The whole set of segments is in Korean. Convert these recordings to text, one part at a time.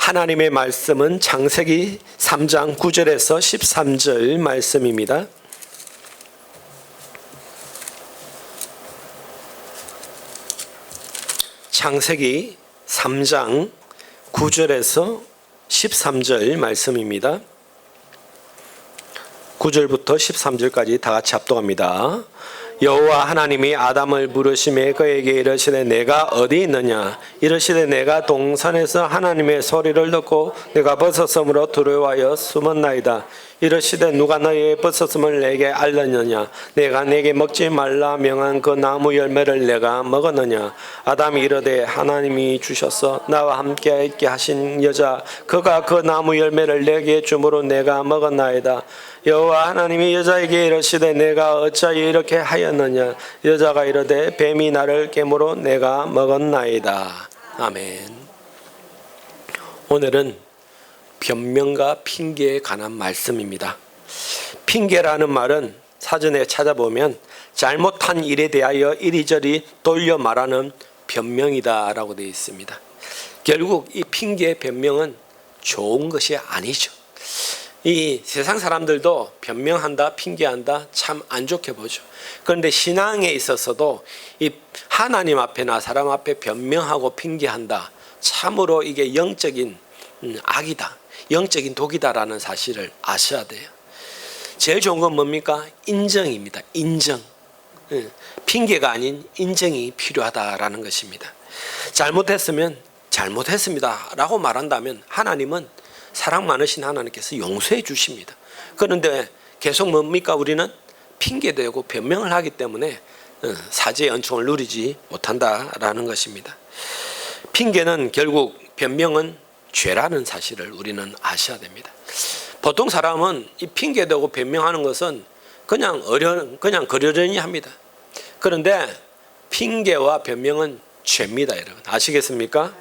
하나님의 말씀은 창세기 3장 9절에서 13절 말씀입니다. 창세기 3장 9절에서 13절 말씀입니다. 9절부터 13절까지 다 같이 합독합니다. 여호와 하나님이 아담을 부르시매 그에게 이르시되 내가 어디 있느냐 이르시되 내가 동산에서 하나님의 소리를 듣고 내가 벗었으므로 두려워하여 숨었나이다. 이르시되 누가 너의 벗었음을 내게 알렸느냐 내가 내게 먹지 말라 명한 그 나무 열매를 내가 먹었느냐. 아담이 이르되 하나님이 주셔서 나와 함께 있게 하신 여자 그가 그 나무 열매를 내게 주므로 내가 먹었나이다. 여호와 하나님이 여자에게 이르시되 내가 어찌하여 이렇게 하였느냐. 여자가 이르되 뱀이 나를 깨므로 내가 먹었나이다. 아멘. 오늘은 변명과 핑계에 관한 말씀입니다. 핑계라는 말은 사전에 찾아보면 잘못한 일에 대하여 이리저리 돌려 말하는 변명이다 라고 되어 있습니다. 결국 이 핑계 변명은 좋은 것이 아니죠. 이 세상 사람들도 변명한다 핑계한다 참 안 좋게 보죠. 그런데 신앙에 있어서도 이 하나님 앞에나 사람 앞에 변명하고 핑계한다 참으로 이게 영적인 악이다, 영적인 독이다라는 사실을 아셔야 돼요. 제일 좋은 건 뭡니까? 인정입니다. 인정. 핑계가 아닌 인정이 필요하다라는 것입니다. 잘못했으면 잘못했습니다 라고 말한다면 하나님은 사랑 많으신 하나님께서 용서해 주십니다. 그런데 계속 뭡니까? 우리는 핑계대고 변명을 하기 때문에 사죄의 은총을 누리지 못한다라는 것입니다. 핑계는 결국 변명은 죄라는 사실을 우리는 아셔야 됩니다. 보통 사람은 이 핑계대고 변명하는 것은 그냥 그러려니 합니다. 그런데 핑계와 변명은 죄입니다, 여러분. 아시겠습니까?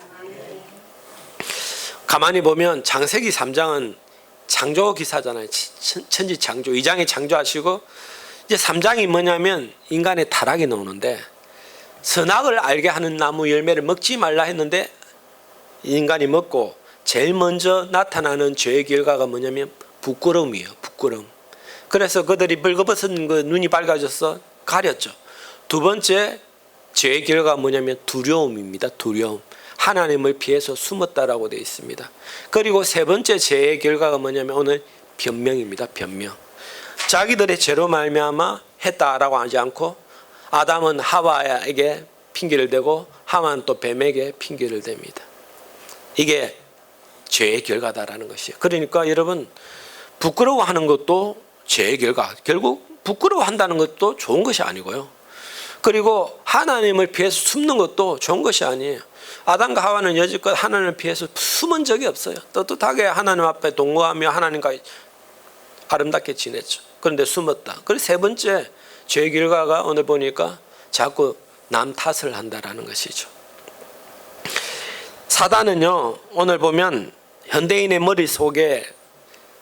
가만히 보면 창세기 3장은 창조 기사잖아요. 천지 창조. 2장에 창조하시고 이제 3장이 뭐냐면 인간의 타락이 나오는데 선악을 알게 하는 나무 열매를 먹지 말라 했는데 인간이 먹고 제일 먼저 나타나는 죄의 결과가 뭐냐면 부끄러움이에요. 부끄러움. 그래서 그들이 벌거벗은 그 눈이 밝아져서 가렸죠. 두 번째 죄의 결과가 뭐냐면 두려움입니다. 두려움. 하나님을 피해서 숨었다라고 되어 있습니다. 그리고 세 번째 죄의 결과가 뭐냐면 오늘 변명입니다. 변명. 자기들의 죄로 말미암아 했다라고 하지 않고 아담은 하와에게 핑계를 대고 하와는 또 뱀에게 핑계를 댑니다. 이게 죄의 결과다라는 것이에요. 그러니까 여러분 부끄러워하는 것도 죄의 결과. 결국 부끄러워한다는 것도 좋은 것이 아니고요. 그리고 하나님을 피해서 숨는 것도 좋은 것이 아니에요. 아담과 하와는 여지껏 하나님을 피해서 숨은 적이 없어요. 떳떳하게 하나님 앞에 동거하며 하나님과 아름답게 지냈죠. 그런데 숨었다. 그래서 세 번째 죄의 결과가 오늘 보니까 자꾸 남 탓을 한다라는 것이죠. 사단은요, 오늘 보면 현대인의 머릿속에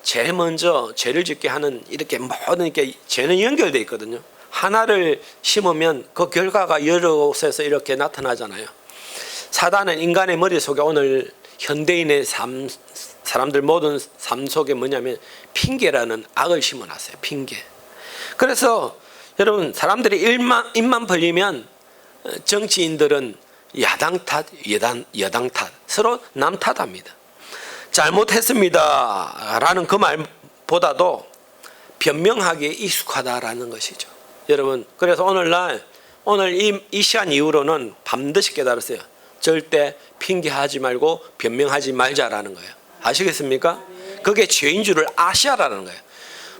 제일 먼저 죄를 짓게 하는 이렇게 모든 게 죄는 연결되어 있거든요. 하나를 심으면 그 결과가 여러 곳에서 이렇게 나타나잖아요. 사단은 인간의 머릿속에 오늘 현대인의 사람들 모든 삶 속에 뭐냐면 핑계라는 악을 심어놨어요. 핑계. 그래서 여러분 사람들이 입만 벌리면 정치인들은 야당 탓, 여당 탓, 서로 남 탓합니다. 잘못했습니다 라는 그 말보다도 변명하기에 익숙하다라는 것이죠. 여러분 그래서 오늘 이 시간 이후로는 반드시 깨달으세요. 절대 핑계하지 말고 변명하지 말자라는 거예요. 아시겠습니까? 그게 죄인 줄을 아시라는 거예요.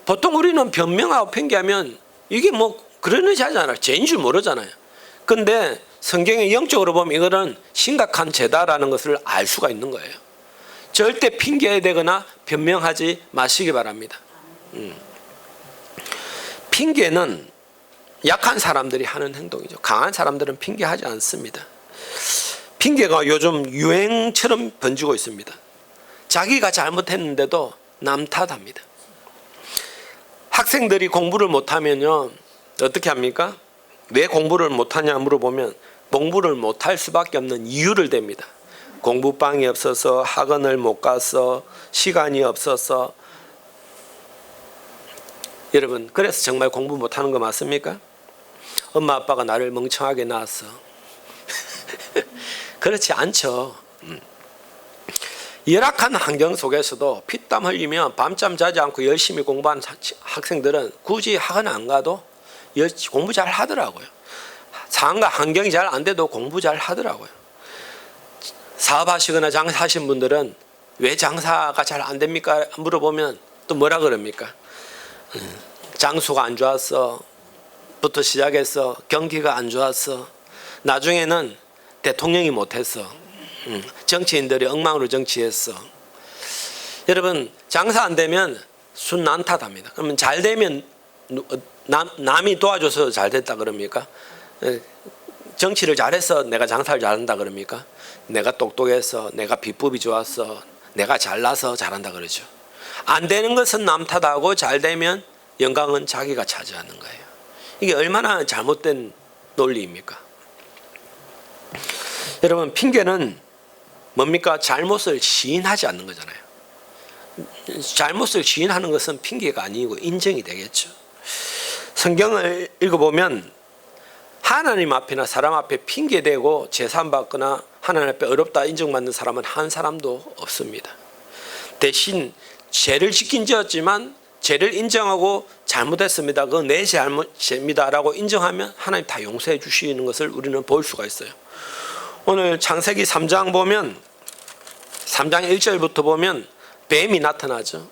보통 우리는 변명하고 핑계하면 이게 뭐 그러는지 하잖아요. 죄인 줄 모르잖아요. 근데 성경의 영적으로 보면 이거는 심각한 죄다라는 것을 알 수가 있는 거예요. 절대 핑계대거나 변명하지 마시기 바랍니다. 핑계는 약한 사람들이 하는 행동이죠. 강한 사람들은 핑계하지 않습니다. 핑계가 요즘 유행처럼 번지고 있습니다. 자기가 잘못했는데도 남 탓합니다. 학생들이 공부를 못하면요 어떻게 합니까? 왜 공부를 못하냐 물어보면 공부를 못할 수밖에 없는 이유를 댑니다. 공부방이 없어서 학원을 못 가서 시간이 없어서. 여러분, 그래서 정말 공부 못하는 거 맞습니까? 엄마 아빠가 나를 멍청하게 낳았어. 그렇지 않죠. 열악한 환경 속에서도 피땀 흘리며 밤잠 자지 않고 열심히 공부한 학생들은 굳이 학원 안 가도 공부 잘 하더라고요. 상황과 환경이 잘 안 돼도 공부 잘 하더라고요. 사업하시거나 장사하신 분들은 왜 장사가 잘 안 됩니까? 물어보면 또 뭐라 그럽니까? 장수가 안 좋았어 부터 시작해서 경기가 안 좋았어, 나중에는 대통령이 못했어, 정치인들이 엉망으로 정치했어. 여러분, 장사 안 되면 순난탓합니다. 그러면 잘 되면 남이 도와줘서 잘 됐다 그럽니까? 정치를 잘해서 내가 장사를 잘한다 그럽니까? 내가 똑똑해서, 내가 비법이 좋았어, 내가 잘나서 잘한다 그러죠. 안 되는 것은 남 탓하고 잘 되면 영광은 자기가 차지하는 거예요. 이게 얼마나 잘못된 논리입니까? 여러분, 핑계는 뭡니까? 잘못을 시인하지 않는 거잖아요. 잘못을 시인하는 것은 핑계가 아니고 인정이 되겠죠. 성경을 읽어보면 하나님 앞이나 사람 앞에 핑계대고 제사받거나 하나님 앞에 어렵다 인정받는 사람은 한 사람도 없습니다. 대신 죄를 지킨 지었지만 죄를 인정하고 잘못했습니다, 그건 내 잘못입니다 라고 인정하면 하나님 다 용서해 주시는 것을 우리는 볼 수가 있어요. 오늘 창세기 3장 보면 3장 1절부터 보면 뱀이 나타나죠.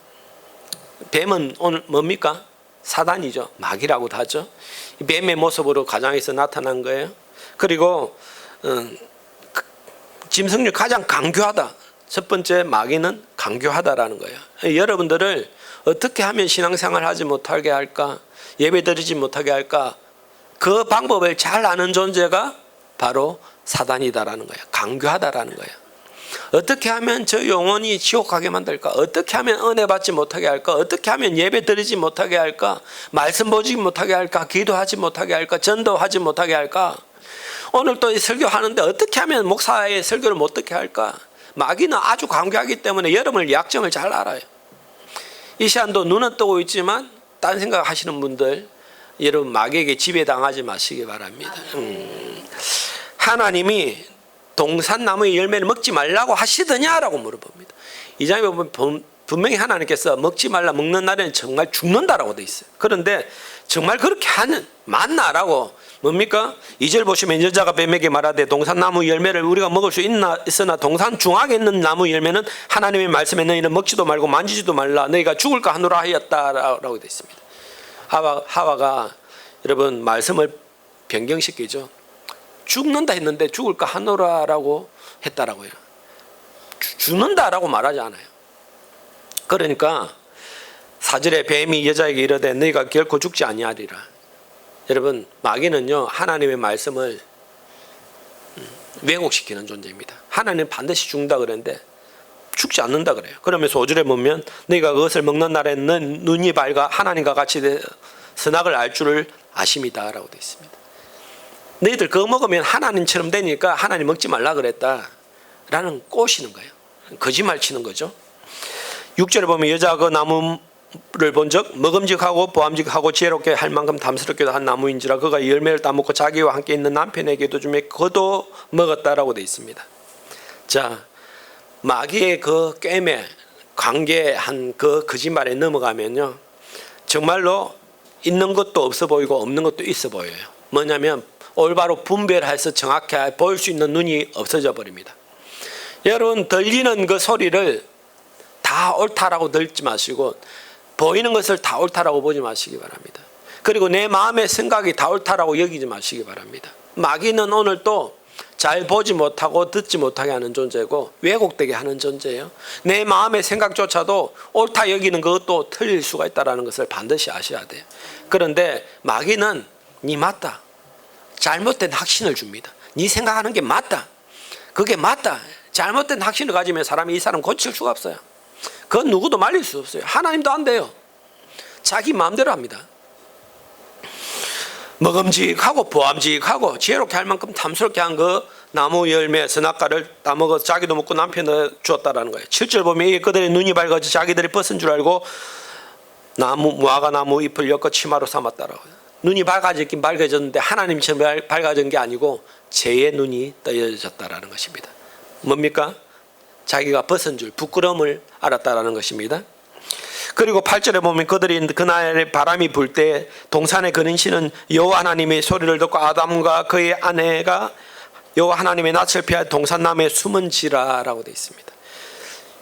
뱀은 오늘 뭡니까? 사단이죠. 마귀라고도 하죠. 뱀의 모습으로 가정에서 나타난 거예요. 그리고 짐승 중 가장 강교하다. 첫 번째, 마귀는 강교하다라는 거예요. 여러분들을 어떻게 하면 신앙생활 하지 못하게 할까, 예배 드리지 못하게 할까, 그 방법을 잘 아는 존재가 바로 사단이다라는 거예요. 강교하다라는 거예요. 어떻게 하면 저 영혼이 지옥 가게 만들까? 어떻게 하면 은혜 받지 못하게 할까? 어떻게 하면 예배 드리지 못하게 할까? 말씀 보지 못하게 할까? 기도하지 못하게 할까? 전도하지 못하게 할까? 오늘 또 설교하는데 어떻게 하면 목사의 설교를 못듣게 할까? 마귀는 아주 강교하기 때문에 여러분의 약점을 잘 알아요. 이 시간도 눈은 뜨고 있지만 딴 생각 하시는 분들, 여러분 마귀에게 지배당하지 마시기 바랍니다. 하나님이 동산나무의 열매를 먹지 말라고 하시더냐라고 물어봅니다. 이 장에 보면 분명히 하나님께서 먹지 말라, 먹는 날에는 정말 죽는다라고 돼 있어요. 그런데 정말 그렇게 하는 맞나라고 뭡니까? 2절 보시면 여자가 뱀에게 말하되 동산나무 열매를 우리가 먹을 수 있으나 동산 중앙에 있는 나무 열매는 하나님의 말씀에 너희는 먹지도 말고 만지지도 말라, 너희가 죽을까 하노라 하였다라고 되어 있습니다. 하와가 여러분 말씀을 변경시키죠. 죽는다 했는데 죽을까 하노라라고 했다라고요. 죽는다라고 말하지 않아요. 그러니까 4절에 뱀이 여자에게 이르되 너희가 결코 죽지 아니하리라. 여러분, 마귀는요 하나님의 말씀을 왜곡시키는 존재입니다. 하나님은 반드시 죽는다 그랬는데 죽지 않는다 그래요. 그러면서 5절에 보면 너희가 그것을 먹는 날에는 눈이 밝아 하나님과 같이 선악을 알 줄을 아심이다 라고 되어 있습니다. 너희들 그거 먹으면 하나님처럼 되니까 하나님 먹지 말라 그랬다 라는 꼬시는 거예요. 거짓말 치는 거죠. 6절에 보면 여자가 그 나무를 본즉 먹음직하고 보암직하고 지혜롭게 할 만큼 탐스럽게도 한 나무인지라 그가 열매를 따먹고 자기와 함께 있는 남편에게도 주매 그도 먹었다라고 되어 있습니다. 자, 마귀의 그 꿰매 관계한 그 거짓말에 넘어가면요 정말로 있는 것도 없어 보이고 없는 것도 있어 보여요. 뭐냐면 올바로 분별해서 정확히 볼 수 있는 눈이 없어져 버립니다. 여러분, 들리는 그 소리를 다 옳다라고 듣지 마시고 보이는 것을 다 옳다라고 보지 마시기 바랍니다. 그리고 내 마음의 생각이 다 옳다라고 여기지 마시기 바랍니다. 마귀는 오늘 또 잘 보지 못하고 듣지 못하게 하는 존재고 왜곡되게 하는 존재예요. 내 마음의 생각조차도 옳다 여기는 것도 틀릴 수가 있다는 것을 반드시 아셔야 돼요. 그런데 마귀는 니 맞다, 잘못된 확신을 줍니다. 네 생각하는 게 맞다, 그게 맞다, 잘못된 확신을 가지면 사람이 이 사람 고칠 수가 없어요. 그건 누구도 말릴 수 없어요. 하나님도 안 돼요. 자기 마음대로 합니다. 먹음직하고 보암직하고 지혜롭게 할 만큼 탐스럽게 한 그 나무 열매 선악과를 따먹어 자기도 먹고 남편도 주었다라는 거예요. 7절 보면 이 그들의 눈이 밝아져 자기들이 벗은 줄 알고 무화과 나무 잎을 엮어 치마로 삼았다라고. 눈이 밝아졌긴 밝아졌는데 하나님처럼 밝아진 게 아니고 죄의 눈이 떠여졌다라는 것입니다. 뭡니까? 자기가 벗은 줄 부끄러움을 알았다라는 것입니다. 그리고 8절에 보면 그들이 그날에 바람이 불 때 동산에 그는 씨는 여호와 하나님의 소리를 듣고 아담과 그의 아내가 여호와 하나님의 낯을 피하여 동산나무에 숨은지라라고 되어 있습니다.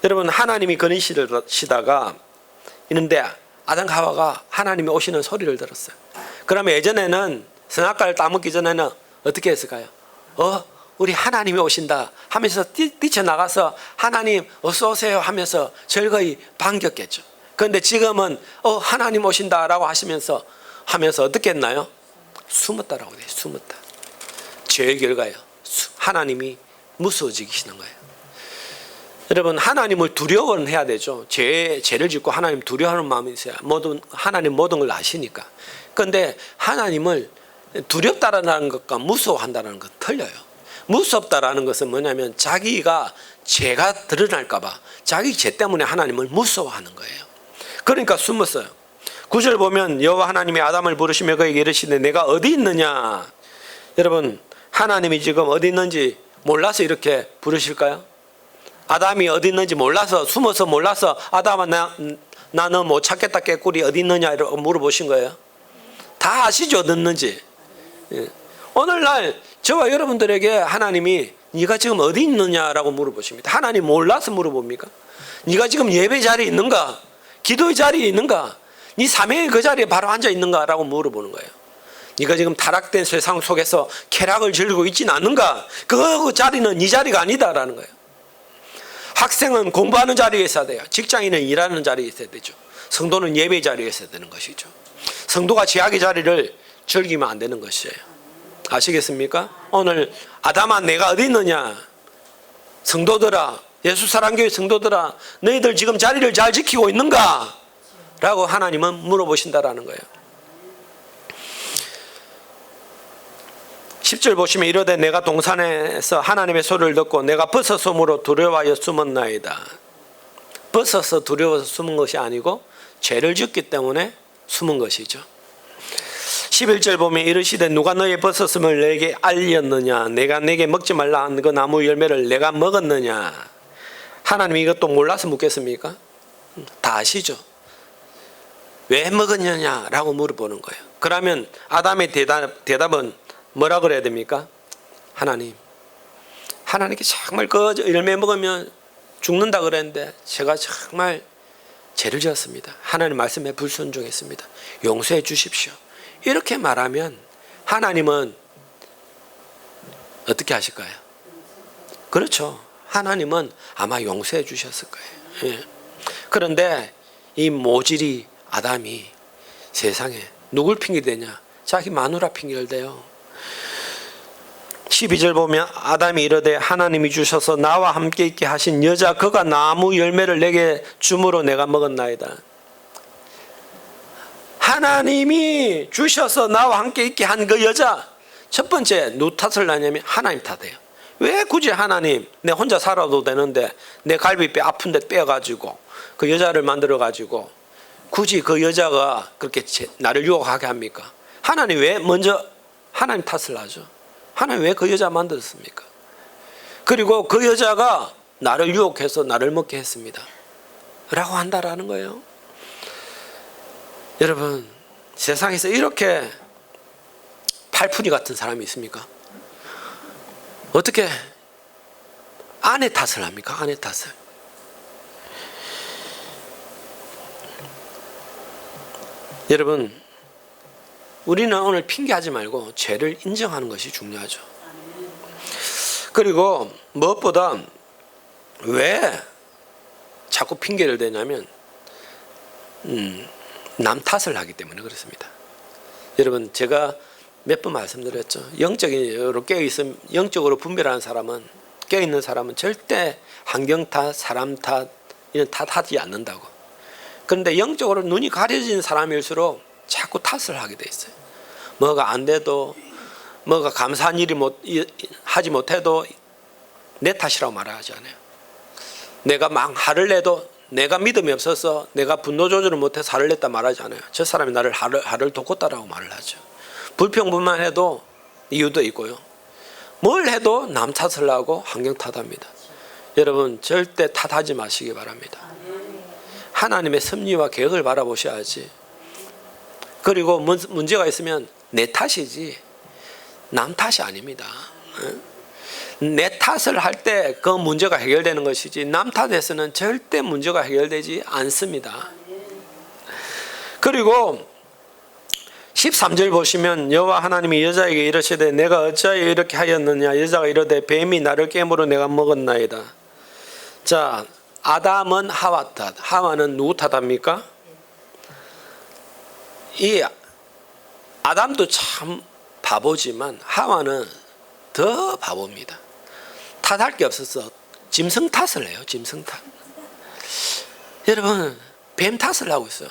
여러분, 하나님이 그는 씨를 시다가 있는데 아담과 하와가 하나님이 오시는 소리를 들었어요. 그러면 예전에는 선악과를 따먹기 전에는 어떻게 했을까요? 우리 하나님이 오신다 하면서 뛰쳐나가서 하나님 어서 오세요 하면서 즐거이 반겼겠죠. 그런데 지금은 하나님 오신다라고 하면서 어떻게 했나요? 숨었다라고 돼요. 숨었다. 죄의 결과예요. 하나님이 무서워지시는 거예요. 여러분, 하나님을 두려워해야 되죠. 죄를 짓고 하나님 두려워하는 마음이 있어야 하나님 모든 걸 아시니까. 그런데 하나님을 두렵다라는 것과 무서워한다는 건 틀려요. 무섭다라는 것은 뭐냐면 자기가 죄가 드러날까 봐 자기 죄 때문에 하나님을 무서워하는 거예요. 그러니까 숨었어요. 9절 보면 여호와 하나님이 아담을 부르시며 그에게 이르시되 내가 어디 있느냐. 여러분, 하나님이 지금 어디 있는지 몰라서 이렇게 부르실까요? 아담이 어디 있는지 몰라서 숨어서 몰라서 아담아 나는 못 찾겠다 깨꿀이 어디 있느냐 이렇게 물어보신 거예요. 다 아시죠? 어디 있는지. 오늘날 저와 여러분들에게 하나님이 네가 지금 어디 있느냐라고 물어보십니다. 하나님 몰라서 물어봅니까? 네가 지금 예배 자리에 있는가? 기도의 자리에 있는가? 네 사명의 그 자리에 바로 앉아 있는가라고 물어보는 거예요. 네가 지금 타락된 세상 속에서 쾌락을 즐기고 있지는 않는가? 그 자리는 네 자리가 아니다라는 거예요. 학생은 공부하는 자리에 있어야 돼요. 직장인은 일하는 자리에 있어야 되죠. 성도는 예배 자리에 있어야 되는 것이죠. 성도가 죄악의 자리를 즐기면 안 되는 것이에요. 아시겠습니까? 오늘 아담아 내가 어디 있느냐? 성도들아, 예수사랑교회 성도들아, 너희들 지금 자리를 잘 지키고 있는가? 라고 하나님은 물어보신다라는 거예요. 10절 보시면 이르되 내가 동산에서 하나님의 소리를 듣고 내가 벗어섬으로 두려워하여 숨었나이다. 벗어서 두려워서 숨은 것이 아니고 죄를 짓기 때문에 숨은 것이죠. 11절 보면 이르시되 누가 너의 벗었음을 내게 알렸느냐? 내가 내게 먹지 말라 한 그 나무 열매를 내가 먹었느냐? 하나님이 이것도 몰라서 묻겠습니까? 다 아시죠? 왜 먹었느냐라고 물어보는 거예요. 그러면 아담의 대답은 뭐라 그래야 됩니까? 하나님께 정말 그 열매 먹으면 죽는다 그랬는데 제가 정말 죄를 지었습니다. 하나님 말씀에 불순종했습니다. 용서해 주십시오. 이렇게 말하면 하나님은 어떻게 하실까요? 그렇죠. 하나님은 아마 용서해 주셨을 거예요. 예. 그런데 이 모질이 아담이 세상에 누굴 핑계대냐? 자기 마누라 핑계를 대요. 12절 보면 아담이 이르되 하나님이 주셔서 나와 함께 있게 하신 여자 그가 나무 열매를 내게 주므로 내가 먹었나이다. 하나님이 주셔서 나와 함께 있게 한 그 여자, 첫 번째 누구 탓을 하냐면 하나님 탓이에요. 왜 굳이 하나님, 내 혼자 살아도 되는데 내 갈비뼈 아픈 데 빼가지고 그 여자를 만들어가지고 굳이 그 여자가 그렇게 나를 유혹하게 합니까? 하나님 왜 먼저 하나님 탓을 하죠? 하나님 왜 그 여자 만들었습니까? 그리고 그 여자가 나를 유혹해서 나를 먹게 했습니다 라고 한다라는 거예요. 여러분, 세상에서 이렇게 팔푼이 같은 사람이 있습니까? 어떻게 아내 탓을 합니까? 아내 탓을. 여러분, 우리는 오늘 핑계하지 말고 죄를 인정하는 것이 중요하죠. 그리고 무엇보다 왜 자꾸 핑계를 대냐면 남 탓을 하기 때문에 그렇습니다. 여러분, 제가 몇 번 말씀드렸죠. 영적으로 깨어있음, 영적으로 분별하는 사람은, 깨어있는 사람은 절대 환경 탓, 사람 탓 이런 탓하지 않는다고. 그런데 영적으로 눈이 가려진 사람일수록 자꾸 탓을 하게 돼 있어요. 뭐가 안 돼도 뭐가 감사한 일이 하지 못해도 내 탓이라고 말하지 않아요. 내가 막 화를 내도 내가 믿음이 없어서 내가 분노 조절을 못해서 화를 냈다 말하지 않아요. 저 사람이 나를 화를 돋궜다라고 말을 하죠. 불평분만 해도 이유도 있고요. 뭘 해도 남 탓을 하고 환경 탓합니다. 여러분 절대 탓하지 마시기 바랍니다. 하나님의 섭리와 계획을 바라보셔야지. 그리고 문제가 있으면 내 탓이지 남 탓이 아닙니다. 내 탓을 할 때 그 문제가 해결되는 것이지 남 탓에서는 절대 문제가 해결되지 않습니다. 그리고 13절 보시면 여호와 하나님이 여자에게 이르시되 내가 어찌하여 이렇게 하였느냐. 여자가 이르되 뱀이 나를 깨물어 내가 먹었나이다. 자, 아담은 하와 탓, 하와는 누구 탓합니까? 이 아담도 참 바보지만 하와는 더 바보입니다. 탓할 게 없어서 짐승 탓을 해요. 짐승 탓. 여러분 뱀 탓을 하고 있어요.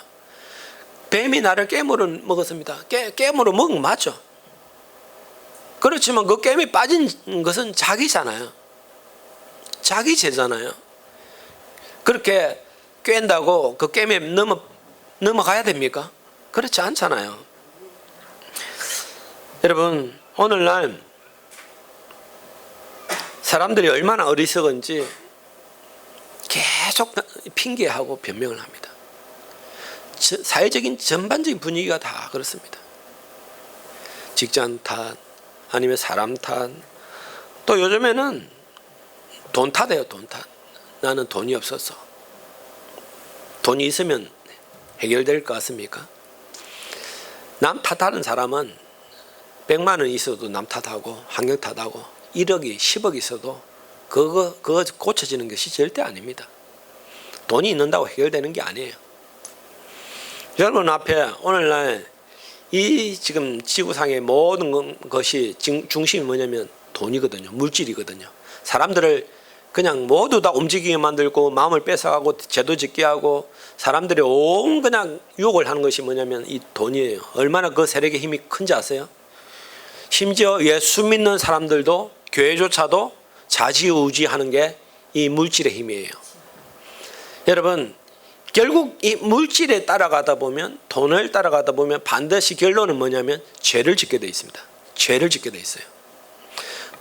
뱀이 나를 깨물어 먹었습니다. 깨물어 먹은 맞죠? 그렇지만 그 깸이 빠진 것은 자기잖아요. 자기 죄잖아요. 그렇게 깬다고 그 깸에 넘어가야 됩니까? 그렇지 않잖아요. 여러분 오늘날 사람들이 얼마나 어리석은지 계속 핑계하고 변명을 합니다. 사회적인 전반적인 분위기가 다 그렇습니다. 직장 탓 아니면 사람 탓, 또 요즘에는 돈 탓해요. 돈 탓. 나는 돈이 없어서. 돈이 있으면 해결될 것 같습니까? 남 탓하는 사람은 100만 원 있어도 남 탓하고 환경 탓하고 1억이 10억 있어도 그거 고쳐지는 것이 절대 아닙니다. 돈이 있는다고 해결되는 게 아니에요. 여러분 앞에 오늘날 이 지금 지구상의 모든 것이 중심이 뭐냐면 돈이거든요. 물질이거든요. 사람들을 그냥 모두 다 움직이게 만들고 마음을 뺏어가고 죄도 짓게 하고 사람들이 온 그냥 유혹을 하는 것이 뭐냐면 이 돈이에요. 얼마나 그 세력의 힘이 큰지 아세요? 심지어 예수 믿는 사람들도 교회조차도 좌지우지하는 게 이 물질의 힘이에요. 여러분 결국 이 물질에 따라가다 보면 돈을 따라가다 보면 반드시 결론은 뭐냐면 죄를 짓게 되어 있습니다. 죄를 짓게 되어 있어요.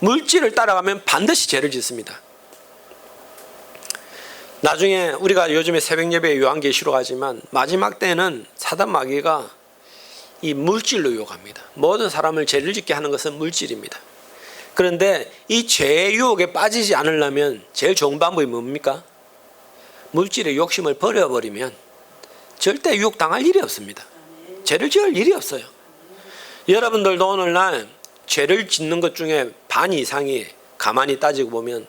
물질을 따라가면 반드시 죄를 짓습니다. 나중에 우리가 요즘에 새벽 예배에 요한계시록 하지만 마지막 때는 사단 마귀가 이 물질로 유혹합니다. 모든 사람을 죄를 짓게 하는 것은 물질입니다. 그런데 이 죄의 유혹에 빠지지 않으려면 제일 좋은 방법이 뭡니까? 물질의 욕심을 버려버리면 절대 유혹당할 일이 없습니다. 죄를 지을 일이 없어요. 여러분들도 오늘날 죄를 짓는 것 중에 반 이상이 가만히 따지고 보면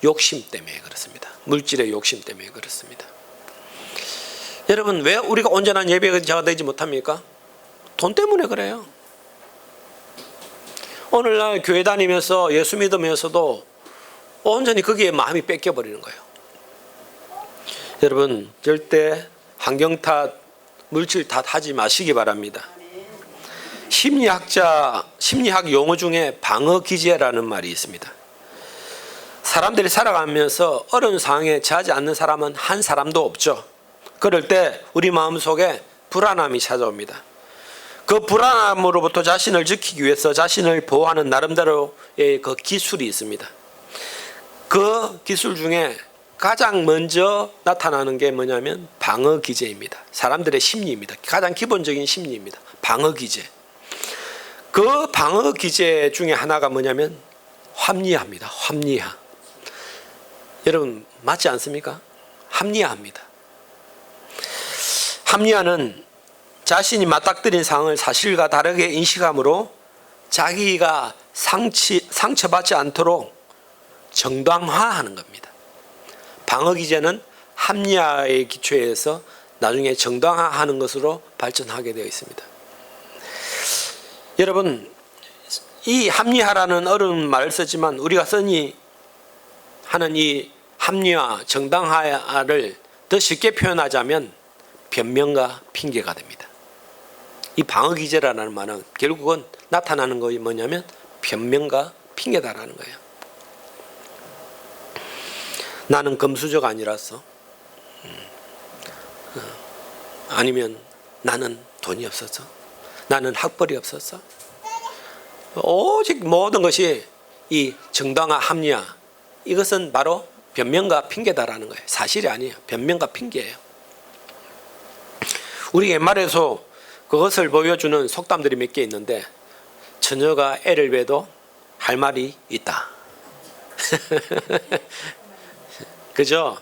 욕심 때문에 그렇습니다. 물질의 욕심 때문에 그렇습니다. 여러분 왜 우리가 온전한 예배자가 되지 못합니까? 돈 때문에 그래요. 오늘날 교회 다니면서 예수 믿으면서도 온전히 거기에 마음이 뺏겨버리는 거예요. 여러분 절대 환경 탓, 물질 탓 하지 마시기 바랍니다. 심리학 용어 중에 방어 기제라는 말이 있습니다. 사람들이 살아가면서 어려운 상황에 처하지 않는 사람은 한 사람도 없죠. 그럴 때 우리 마음속에 불안함이 찾아옵니다. 그 불안함으로부터 자신을 지키기 위해서 자신을 보호하는 나름대로의 그 기술이 있습니다. 그 기술 중에 가장 먼저 나타나는 게 뭐냐면 방어 기제입니다. 사람들의 심리입니다. 가장 기본적인 심리입니다. 방어 기제. 그 방어 기제 중에 하나가 뭐냐면 합리화입니다. 합리화. 여러분 맞지 않습니까? 합리화합니다. 합리화는 자신이 맞닥뜨린 상황을 사실과 다르게 인식함으로 자기가 상처받지 않도록 정당화하는 겁니다. 방어 기제는 합리화의 기초에서 나중에 정당화하는 것으로 발전하게 되어 있습니다. 여러분 이 합리화라는 어려운 말을 썼지만 우리가 쓰니 하는 이 합리화, 정당화를 더 쉽게 표현하자면 변명과 핑계가 됩니다. 이 방어 기제라는 말은 결국은 나타나는 것이 뭐냐면 변명과 핑계다라는 거예요. 나는 금수저가 아니라서, 아니면 나는 돈이 없어서, 나는 학벌이 없어서, 오직 모든 것이 이 정당화 합리화, 이것은 바로 변명과 핑계다라는 거예요. 사실이 아니에요. 변명과 핑계예요. 우리 옛말에서 그것을 보여주는 속담들이 몇 개 있는데, 처녀가 애를 베도 할 말이 있다. 그죠?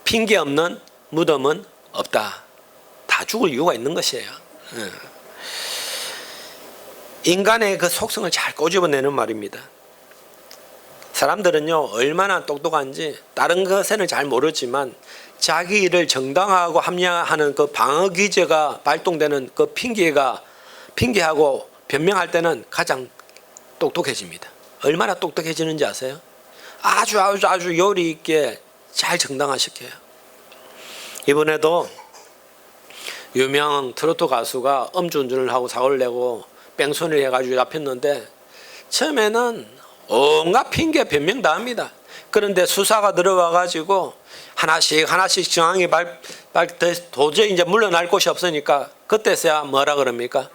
핑계 없는 무덤은 없다. 다 죽을 이유가 있는 것이에요. 인간의 그 속성을 잘 꼬집어내는 말입니다. 사람들은요, 얼마나 똑똑한지 다른 것에는 잘 모르지만 자기 일을 정당화하고 합리화하는 그 방어 기제가 발동되는 그 핑계하고 변명할 때는 가장 똑똑해집니다. 얼마나 똑똑해지는지 아세요? 아주 요리 있게 잘 정당화시켜요. 이번에도 유명 트로트 가수가 음주운전을 하고 사고를 내고 뺑소니를 해가지고 잡혔는데, 처음에는 온갖 핑계 변명 다 합니다. 그런데 수사가 들어와가지고 하나씩 정황이 도저히 이제 물러날 곳이 없으니까 그때서야 뭐라 그럽니까?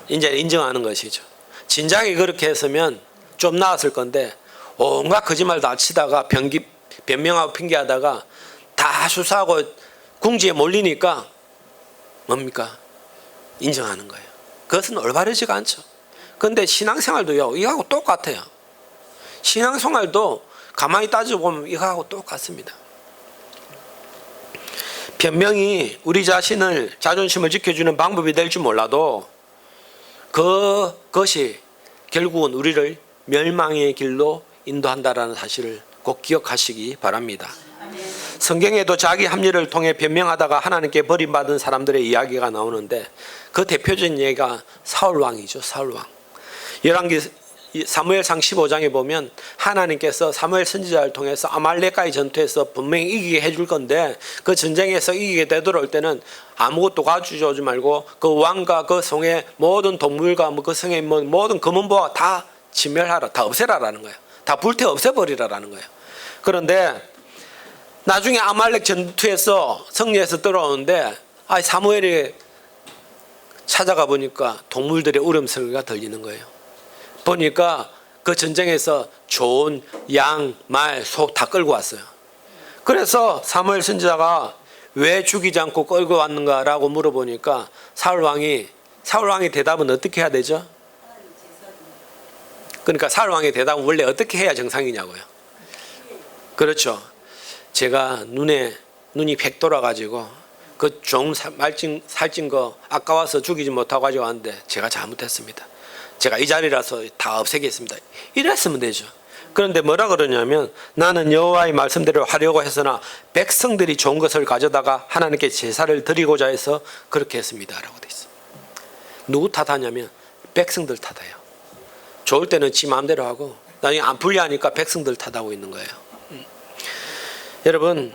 이제 인정하는 것이죠. 진작에 그렇게 했으면 좀 나았을 건데, 온갖 거짓말 다 치다가 변명하고 핑계하다가 다 수사하고 궁지에 몰리니까 뭡니까? 인정하는 거예요. 그것은 올바르지가 않죠. 그런데 신앙생활도요, 이거하고 똑같아요. 신앙생활도 가만히 따져보면 이거하고 똑같습니다. 변명이 우리 자신을, 자존심을 지켜주는 방법이 될 줄 몰라도 그것이 결국은 우리를 멸망의 길로 인도한다라는 사실을 꼭 기억하시기 바랍니다. 성경에도 자기 합리를 통해 변명하다가 하나님께 버림받은 사람들의 이야기가 나오는데, 그 대표적인 예가 사울왕이죠. 사울왕. 사무엘상 15장에 보면 하나님께서 사무엘 선지자를 통해서 아말렉과의 전투에서 분명히 이기게 해줄 건데, 그 전쟁에서 이기게 되돌아올 때는 아무것도 가져오지 말고 그 왕과 그 성의 모든 동물과 그 성의 모든 검은보화 다 진멸하라, 다 없애라라는 거예요. 다 불태 없애버리라라는 거예요. 그런데 나중에 아말렉 전투에서 승리해서 돌아오는데, 사무엘이 찾아가 보니까 동물들의 울음소리가 들리는 거예요. 보니까 그 전쟁에서 좋은 양, 말, 소 다 끌고 왔어요. 그래서 사무엘 선지자가 왜 죽이지 않고 끌고 왔는가라고 물어보니까 사울왕이 대답은 어떻게 해야 되죠? 그러니까 사울왕의 대답은 원래 어떻게 해야 정상이냐고요. 그렇죠. 제가 눈이 백 돌아가지고 그 종 살찐 거 아까워서 죽이지 못하고 가지고 왔는데 제가 잘못했습니다. 제가 이 자리라서 다 없애겠습니다. 이랬으면 되죠. 그런데 뭐라 그러냐면, 나는 여호와의 말씀대로 하려고 했으나 백성들이 좋은 것을 가져다가 하나님께 제사를 드리고자 해서 그렇게 했습니다 라고 돼 있어요. 누구 탓하냐면 백성들 탓해요. 좋을 때는 지 마음대로 하고 나중에 안 불리하니까 백성들 탓하고 있는 거예요. 여러분,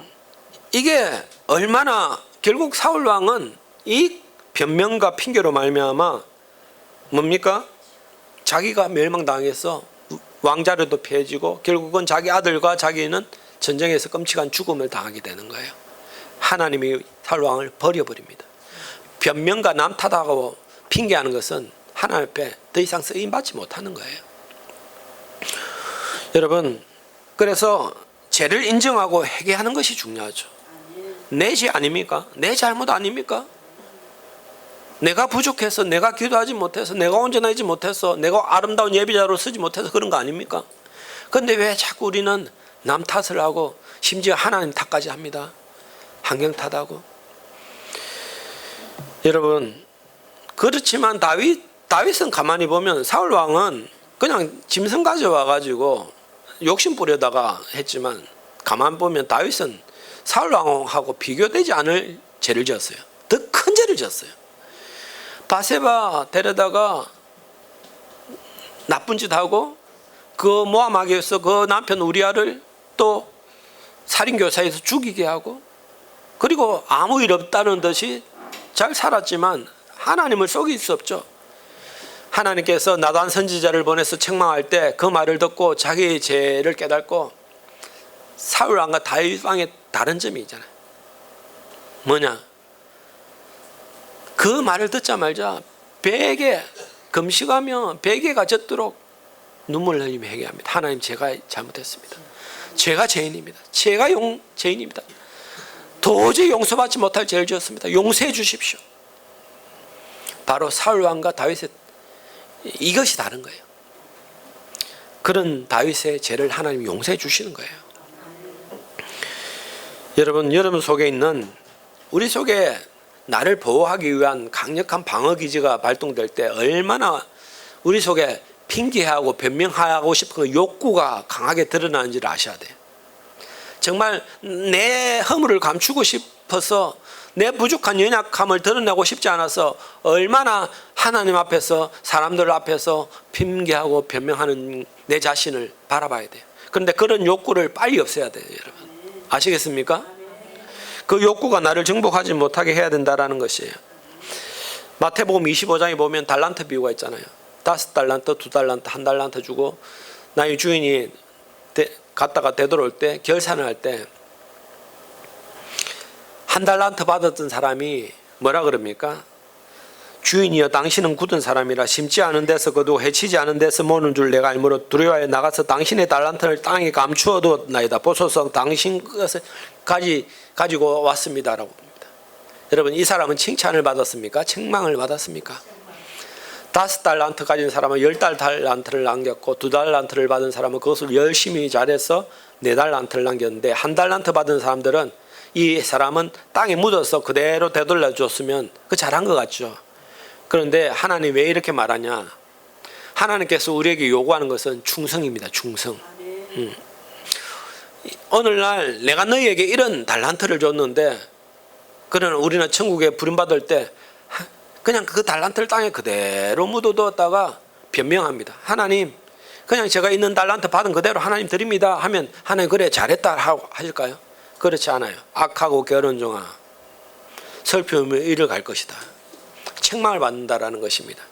이게 얼마나, 결국 사울왕은 이 변명과 핑계로 말미암아 뭡니까? 자기가 멸망당해서 왕자료도 피해지고 결국은 자기 아들과 자기는 전쟁에서 끔찍한 죽음을 당하게 되는 거예요. 하나님이 사울왕을 버려버립니다. 변명과 남 탓하고 핑계하는 것은 하나님 앞에 더 이상 쓰임받지 못하는 거예요. 여러분, 그래서 죄를 인정하고 회개하는 것이 중요하죠. 내 죄 아닙니까? 내 잘못 아닙니까? 내가 부족해서, 내가 기도하지 못해서, 내가 온전하지 못해서, 내가 아름다운 예비자로 쓰지 못해서 그런 거 아닙니까? 그런데 왜 자꾸 우리는 남 탓을 하고 심지어 하나님 탓까지 합니다. 환경 탓하고. 여러분, 그렇지만 다윗은 가만히 보면 사울왕은 그냥 짐승 가져와가지고 욕심 부려다가 했지만, 가만 보면 다윗은 사울왕하고 비교되지 않을 죄를 지었어요. 더 큰 죄를 지었어요. 바세바 데려다가 나쁜 짓 하고 그 모함하게해서 그 남편 우리아를 또 살인교사에서 죽이게 하고, 그리고 아무 일 없다는 듯이 잘 살았지만 하나님을 속일 수 없죠. 하나님께서 나단 선지자를 보내서 책망할 때 그 말을 듣고 자기의 죄를 깨닫고 사울 왕과 다윗 왕의 다른 점이 있잖아요. 뭐냐? 그 말을 듣자마자 베개 금식하며 베개가 젖도록 눈물을 흘리며 회개합니다. 하나님, 제가 잘못했습니다. 제가 죄인입니다. 제가 죄인입니다. 도저히 용서받지 못할 죄를 지었습니다. 용서해 주십시오. 바로 사울 왕과 다윗의 이것이 다른 거예요. 그런 다윗의 죄를 하나님이 용서해 주시는 거예요. 여러분 속에 있는, 우리 속에 나를 보호하기 위한 강력한 방어 기제가 발동될 때 얼마나 우리 속에 핑계하고 변명하고 싶은 그 욕구가 강하게 드러나는지를 아셔야 돼요. 정말 내 허물을 감추고 싶어서, 내 부족한 연약함을 드러내고 싶지 않아서 얼마나 하나님 앞에서, 사람들 앞에서 핑계하고 변명하는 내 자신을 바라봐야 돼요. 그런데 그런 욕구를 빨리 없애야 돼요, 여러분. 아시겠습니까? 그 욕구가 나를 정복하지 못하게 해야 된다는 것이에요. 마태복음 25장에 보면 달란트 비유가 있잖아요. 5달란트, 2달란트, 1달란트 주고 나의 주인이 갔다가 되돌아올 때, 결산을 할 때 1달란트 받았던 사람이 뭐라 그럽니까? 주인이여, 당신은 굳은 사람이라 심지 않은 데서 거두고 해치지 않은 데서 모는 줄 내가 알므로 두려워하여 나가서 당신의 달란트를 땅에 감추어두었나이다. 보소서, 당신 것을 가지고 왔습니다라고 봅니다. 여러분, 이 사람은 칭찬을 받았습니까? 책망을 받았습니까? 5달란트 가진 사람은 10달란트를 남겼고, 2달란트를 받은 사람은 그것을 열심히 잘해서 4달란트를 남겼는데, 1달란트 받은 사람들은 이 사람은 땅에 묻어서 그대로 되돌려 줬으면 그 잘한 것 같죠. 그런데 하나님 왜 이렇게 말하냐? 하나님께서 우리에게 요구하는 것은 충성입니다. 충성. 오늘날 내가 너희에게 이런 달란트를 줬는데, 그러나 우리는 천국에 부름받을 때 그냥 그 달란트를 땅에 그대로 묻어두었다가 변명합니다. 하나님, 그냥 제가 있는 달란트 받은 그대로 하나님 드립니다 하면 하나님 그래 잘했다 하고 하실까요? 그렇지 않아요. 악하고 게으른 종아, 슬픔의 이를 갈 것이다. 책망을 받는다라는 것입니다.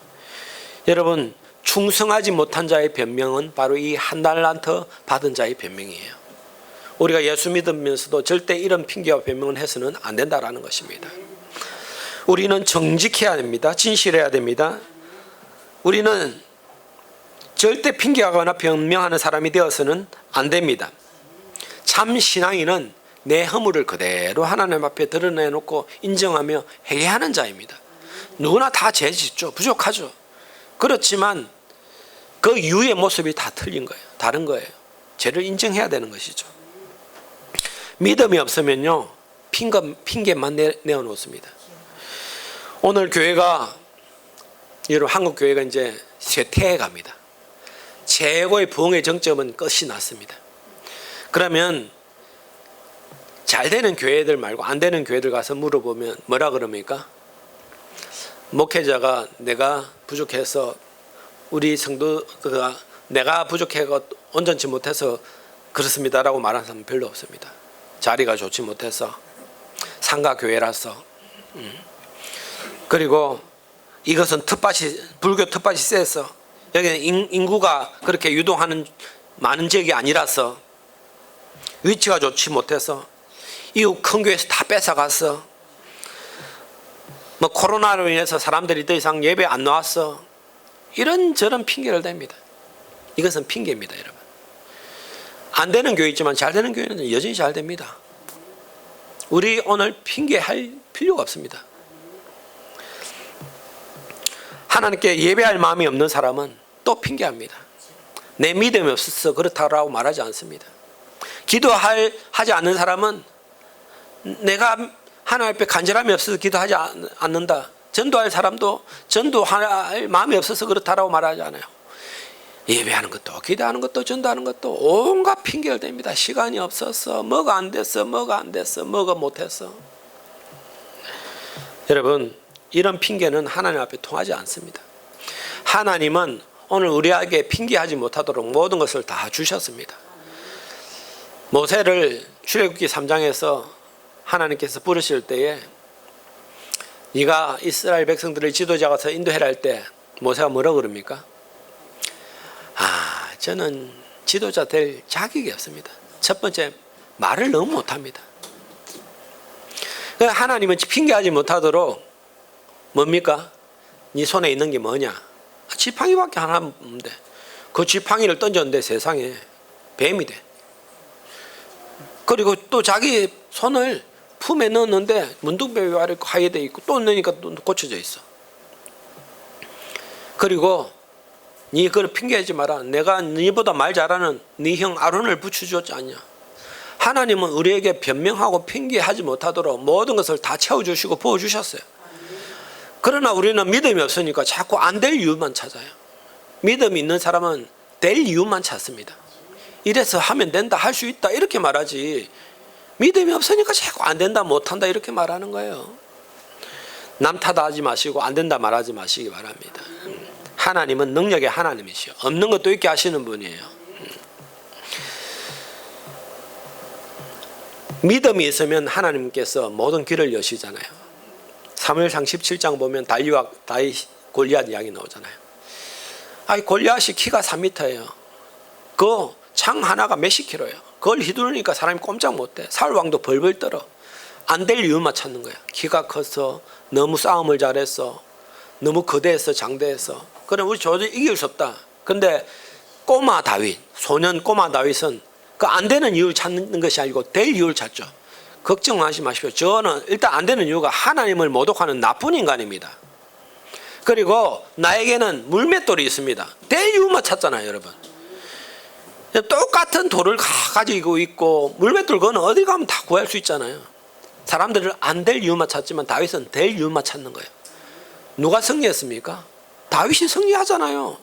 여러분, 충성하지 못한 자의 변명은 바로 이 1달란트 받은 자의 변명이에요. 우리가 예수 믿으면서도 절대 이런 핑계와 변명을 해서는 안 된다라는 것입니다. 우리는 정직해야 됩니다. 진실해야 됩니다. 우리는 절대 핑계하거나 변명하는 사람이 되어서는 안 됩니다. 참 신앙인은 내 허물을 그대로 하나님 앞에 드러내놓고 인정하며 회개하는 자입니다. 누구나 다 죄 짓죠. 부족하죠. 그렇지만 그 이후의 모습이 다 틀린 거예요. 다른 거예요. 죄를 인정해야 되는 것이죠. 믿음이 없으면요, 핑계만 내어놓습니다. 오늘 교회가, 여러분, 한국 교회가 이제 쇠퇴해 갑니다. 최고의 부흥의 정점은 끝이 났습니다. 그러면 잘 되는 교회들 말고 안 되는 교회들 가서 물어보면 뭐라 그럽니까? 목회자가 내가 부족해서, 우리 성도가 내가 부족해서 온전치 못해서 그렇습니다라고 말하는 사람은 별로 없습니다. 자리가 좋지 못해서, 상가교회라서, 그리고 이것은 불교 텃밭이 세서, 여기는 인구가 그렇게 유동하는 많은 지역이 아니라서, 위치가 좋지 못해서, 이웃 큰 교회에서 다 뺏어갔어, 뭐 코로나로 인해서 사람들이 더 이상 예배 안 나왔어, 이런저런 핑계를 댑니다. 이것은 핑계입니다, 여러분. 안 되는 교회 있지만 잘 되는 교회는 여전히 잘 됩니다. 우리 오늘 핑계할 필요가 없습니다. 하나님께 예배할 마음이 없는 사람은 또 핑계합니다. 내 믿음이 없어서 그렇다라고 말하지 않습니다. 기도하지 않는 사람은 내가 하나님 앞에 간절함이 없어서 기도하지 않는다. 전도할 사람도 전도할 마음이 없어서 그렇다라고 말하지 않아요. 예배하는 것도, 기도하는 것도, 전도하는 것도 온갖 핑계를 댑니다. 시간이 없어서, 뭐가 안 됐어, 뭐가 못했어. 여러분, 이런 핑계는 하나님 앞에 통하지 않습니다. 하나님은 오늘 우리에게 핑계하지 못하도록 모든 것을 다 주셨습니다. 모세를 출애굽기 3장에서 하나님께서 부르실 때에 네가 이스라엘 백성들을 지도자가 서 인도해라 할 때 모세가 뭐라고 그럽니까? 저는 지도자 될 자격이 없습니다. 첫 번째, 말을 너무 못합니다. 하나님은 핑계하지 못하도록 뭡니까? 네 손에 있는 게 뭐냐? 지팡이밖에 하나 없는데 그 지팡이를 던졌는데 세상에 뱀이 돼. 그리고 또 자기 손을 품에 넣었는데 문둥병이 하얘 돼 있고 또 넣으니까 또 고쳐져 있어. 그리고 네 그걸 핑계하지 마라. 내가 네보다 말 잘하는 네 형 아론을 붙여줬지 않냐. 하나님은 우리에게 변명하고 핑계하지 못하도록 모든 것을 다 채워주시고 부어주셨어요. 그러나 우리는 믿음이 없으니까 자꾸 안 될 이유만 찾아요. 믿음이 있는 사람은 될 이유만 찾습니다. 이래서 하면 된다, 할 수 있다 이렇게 말하지, 믿음이 없으니까 자꾸 안 된다, 못한다 이렇게 말하는 거예요. 남 탓하지 마시고 안 된다 말하지 마시기 바랍니다. 하나님은 능력의 하나님이시요, 없는 것도 있게 하시는 분이에요. 믿음이 있으면 하나님께서 모든 길을 여시잖아요. 사무엘상 17장 보면 다윗과 골리앗 이야기 나오잖아요. 골리앗이 키가 3m예요. 그 창 하나가 몇십 킬로예요. 그걸 휘두르니까 사람이 꼼짝 못해. 사울 왕도 벌벌 떨어. 안 될 이유만 찾는 거야. 키가 커서, 너무 싸움을 잘했어, 너무 거대해서, 장대해서. 그럼 우리 도저히 이길 수 없다. 근데 꼬마 다윗, 소년 꼬마 다윗은 그 안 되는 이유를 찾는 것이 아니고 될 이유를 찾죠. 걱정하지 마십시오. 저는 일단 안 되는 이유가 하나님을 모독하는 나쁜 인간입니다. 그리고 나에게는 물맷돌이 있습니다. 될 이유만 찾잖아요, 여러분. 똑같은 돌을 가지고 있고 물맷돌 그거는 어디 가면 다 구할 수 있잖아요. 사람들은 안 될 이유만 찾지만 다윗은 될 이유만 찾는 거예요. 누가 승리했습니까? 다윗이 승리하잖아요.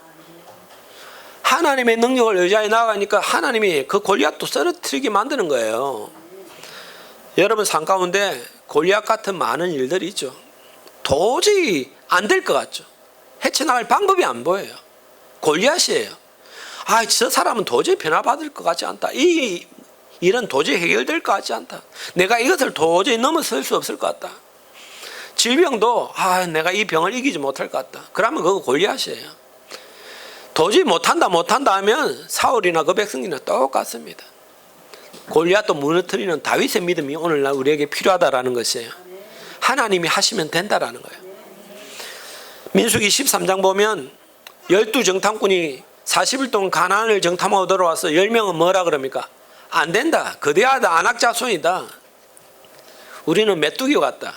하나님의 능력을 의지하여 나아가니까 하나님이 그 골리앗도 쓰러뜨리게 만드는 거예요. 여러분 삶 가운데 골리앗 같은 많은 일들이 있죠. 도저히 안 될 것 같죠. 헤쳐나갈 방법이 안 보여요. 골리앗이에요. 저 사람은 도저히 변화받을 것 같지 않다. 이 일은 도저히 해결될 것 같지 않다. 내가 이것을 도저히 넘어설 수 없을 것 같다. 질병도 내가 이 병을 이기지 못할 것 같다. 그러면 그거 골리앗이에요. 도저히 못한다 하면 사울이나 그 백성이나 똑같습니다. 골리앗도 무너뜨리는 다윗의 믿음이 오늘날 우리에게 필요하다라는 것이에요. 하나님이 하시면 된다라는 거예요. 민수기 13장 보면 12정탐꾼이 40일 동안 가나안을 정탐하고 들어와서 10명은 뭐라 그럽니까? 안 된다, 거대하다, 안악자손이다. 우리는 메뚜기 같다.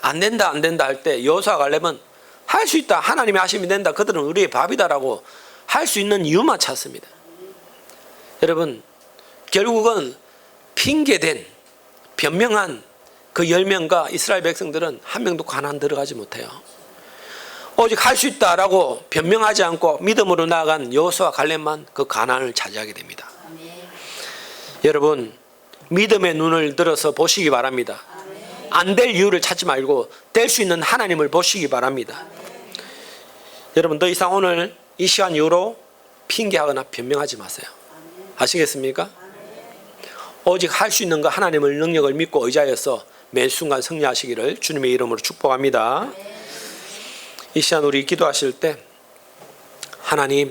안 된다 할 때 여호수아 갈렙은 할 수 있다, 하나님이 하시면 된다, 그들은 우리의 밥이다라고 할 수 있는 이유만 찾습니다. 여러분, 결국은 핑계된 변명한 그 10명과 이스라엘 백성들은 한 명도 가나안 들어가지 못해요. 오직 할 수 있다라고 변명하지 않고 믿음으로 나아간 여호수아 갈렙만 그 가나안을 차지하게 됩니다. 여러분, 믿음의 눈을 들어서 보시기 바랍니다. 안 될 이유를 찾지 말고 될 수 있는 하나님을 보시기 바랍니다. 여러분, 더 이상 오늘 이 시간 이후로 핑계하거나 변명하지 마세요. 아시겠습니까? 오직 할 수 있는 것 하나님의 능력을 믿고 의지하여서 매 순간 승리하시기를 주님의 이름으로 축복합니다. 이 시간 우리 기도하실 때 하나님,